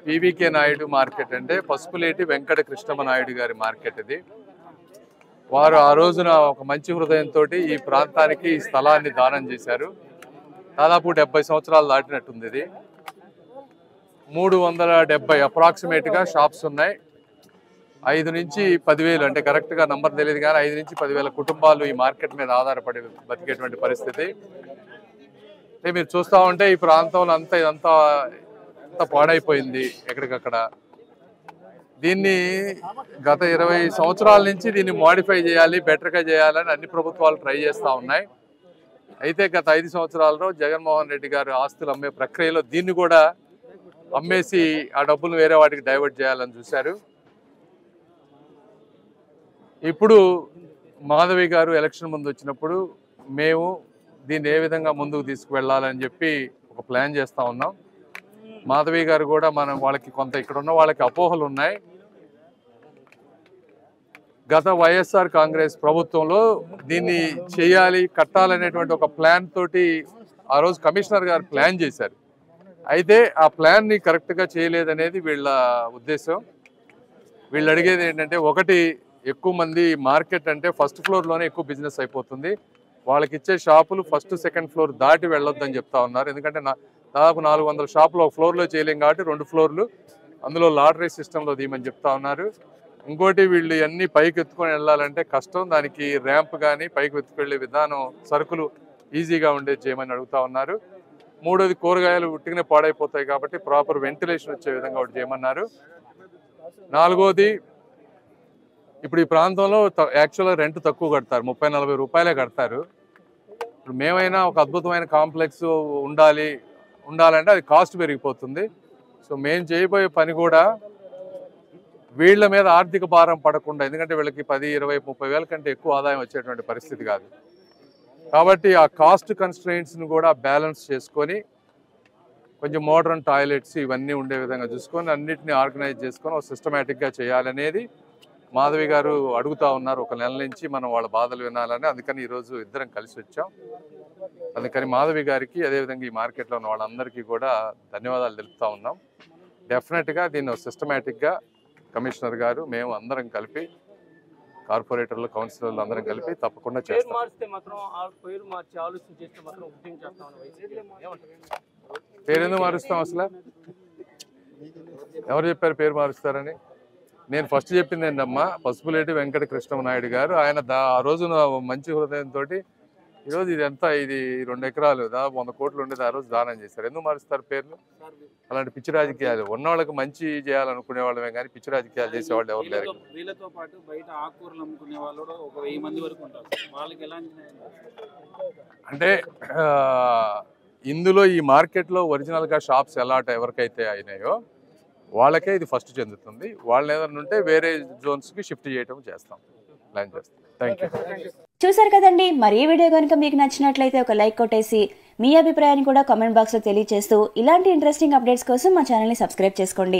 PVK Naidu market అంటే పసుపులేటి వెంకట కృష్ణమ నాయుడు గారి market ఇది. వారు ఆ రోజున ఒక మంచి హృదయంతో ఈ ప్రాంతానికి ఈ స్థలాన్ని దానం చేశారు. దాదాపు 70 సంవత్సరాలు దాటినట్టుంది. ఇది 370 అప్రాక్సిమేట్గా షాప్స్ ఉన్నాయి. 5 నుంచి 10,000 అంటే కరెక్ట్గా నంబర్ తెలియదు కానీ 5 నుంచి 10,000 కుటుంబాలు ఈ మార్కెట్ మీద ఆధారపడి బతికేటువంటి పరిస్థితి. అంటే మీరు చూస్తూ ఉంటే ఈ ప్రాంతంలో ఇదంతా పాడైపోయింది ఎక్కడికక్కడ. దీన్ని గత 20 సంవత్సరాల నుంచి దీన్ని మోడిఫై చేయాలి, బెటర్గా చేయాలని అన్ని ప్రభుత్వాలు ట్రై చేస్తూ ఉన్నాయి. అయితే గత 5 సంవత్సరాల్లో జగన్మోహన్ రెడ్డి గారు ఆస్తులు అమ్మే ప్రక్రియలో దీన్ని కూడా అమ్మేసి ఆ డబ్బులు వేరే వాటికి డైవర్ట్ చేయాలని చూశారు. ఇప్పుడు మాధవి గారు ఎలక్షన్ ముందు వచ్చినప్పుడు మేము దీన్ని ఏ విధంగా ముందుకు తీసుకువెళ్ళాలని చెప్పి ఒక ప్లాన్ చేస్తూ ఉన్నాం. మాధవి గారు కూడా వాళ్ళకి కొంత ఇక్కడ ఉన్న వాళ్ళకి అపోహలు ఉన్నాయి. గత వైఎస్ఆర్ కాంగ్రెస్ ప్రభుత్వంలో దీన్ని చేయాలి, కట్టాలనేటువంటి ఒక ప్లాన్ తోటి ఆ రోజు కమిషనర్ గారు ప్లాన్ చేశారు. అయితే ఆ ప్లాన్ని కరెక్ట్గా చేయలేదనేది వీళ్ళ ఉద్దేశం. వీళ్ళు అడిగేది ఏంటంటే, ఒకటి ఎక్కువ మంది మార్కెట్ అంటే ఫస్ట్ ఫ్లోర్లోనే ఎక్కువ బిజినెస్ అయిపోతుంది. వాళ్ళకి ఇచ్చే షాపులు ఫస్ట్ సెకండ్ ఫ్లోర్ దాటి వెళ్ళొద్దని చెప్తా ఉన్నారు. ఎందుకంటే దాదాపు 400 షాపులు ఒక ఫ్లోర్లో చేయలేం కాబట్టి 2 ఫ్లోర్లు అందులో లాటరీ సిస్టంలో తీయమని చెప్తా ఉన్నారు. ఇంకోటి వీళ్ళు అన్నీ పైకి ఎత్తుకొని వెళ్ళాలంటే కష్టం. దానికి ర్యాంప్ కానీ పైకి ఎత్తుకెళ్లే విధానం సరుకులు ఈజీగా ఉండేది చేయమని అడుగుతా ఉన్నారు. మూడోది కూరగాయలు ఉట్టిగానే పాడైపోతాయి కాబట్టి ప్రాపర్ వెంటిలేషన్ వచ్చే విధంగా ఒకటి చేయమన్నారు. నాలుగోది ఇప్పుడు ఈ ప్రాంతంలో యాక్చువల్గా రెంట్ తక్కువ కడతారు, 30-40 రూపాయలే కడతారు. ఇప్పుడు మేమైనా ఒక అద్భుతమైన కాంప్లెక్స్ ఉండాలంటే అది కాస్ట్ పెరిగిపోతుంది. సో మేము చేయబోయే పని కూడా వీళ్ళ మీద ఆర్థిక భారం పడకుండా, ఎందుకంటే వీళ్ళకి 10, 20, 30 వేల కంటే ఎక్కువ ఆదాయం వచ్చేటువంటి పరిస్థితి కాదు. కాబట్టి ఆ కాస్ట్ కన్స్ట్రెయింట్స్ని కూడా బ్యాలెన్స్ చేసుకొని కొంచెం మోడర్న్ టాయిలెట్స్ ఇవన్నీ ఉండే విధంగా చూసుకొని అన్నిటిని ఆర్గనైజ్ చేసుకొని ఒక సిస్టమేటిక్గా చేయాలనేది మాధవి గారు అడుగుతూ ఉన్నారు. ఒక నెల నుంచి మనం వాళ్ళ బాధలు వినాలని, అందుకని ఈరోజు ఇద్దరం కలిసి వచ్చాం. అందుకని మాధవి గారికి అదేవిధంగా ఈ మార్కెట్లో ఉన్న వాళ్ళందరికీ కూడా ధన్యవాదాలు తెలుపుతూ ఉన్నాం. డెఫినెట్గా దీన్ని సిస్టమేటిక్గా కమిషనర్ గారు మేము అందరం కలిపి, కార్పొరేటర్లు, కౌన్సిలర్లు అందరం కలిపి తప్పకుండా చేస్తాం. పేరు ఎందుకు మారుస్తాం? అసలు ఎవరు చెప్పారు పేరు మారుస్తారని? నేను ఫస్ట్ చెప్పింది ఏంటమ్మా, పసుపులేటి వెంకట కృష్ణమ నాయుడు గారు. ఆయన ఆ రోజున మంచి హృదయంతో ఈరోజు ఇది 2 ఎకరాలు దాదాపు 100 కోట్లు ఉండేది ఆ రోజు దానం చేశారు. ఎందుకు మారుస్తారు పేర్లు? అలాంటి పిచ్చి రాజకీయాలు ఉన్న వాళ్ళకి మంచి చేయాలనుకునే వాళ్ళమే కానీ పిచ్చి రాజకీయాలు చేసేవాళ్ళు ఎవరు లేరు. వీళ్ళతో పాటు బయట ఆకుకూరలు అమ్ముకునే వాళ్ళు ఒక 1000 మంది వరకు ఉంటారు. వాళ్ళకి ఎలాంటి అంటే ఇందులో ఈ మార్కెట్లో ఒరిజినల్గా షాప్స్ ఎవరికైతే అయినాయో వాళ్ళకే ఇది ఫస్ట్ చెందుతుంది. వాళ్ళని ఏదైనా ఉంటే వేరే జోన్స్కి షిఫ్ట్ చేయడం చేస్తాం, ప్లాన్ చేస్తాం. Thank you. చూసారు కదండి, మరి ఈ వీడియో కనుక మీకు నచ్చినట్లయితే ఒక లైక్ కొట్టేసి మీ అభిప్రాయాన్ని కూడా కామెంట్ బాక్స్లో తెలియజేస్తూ ఇలాంటి ఇంట్రెస్టింగ్ అప్డేట్స్ కోసం మా ఛానల్ని సబ్స్క్రైబ్ చేసుకోండి.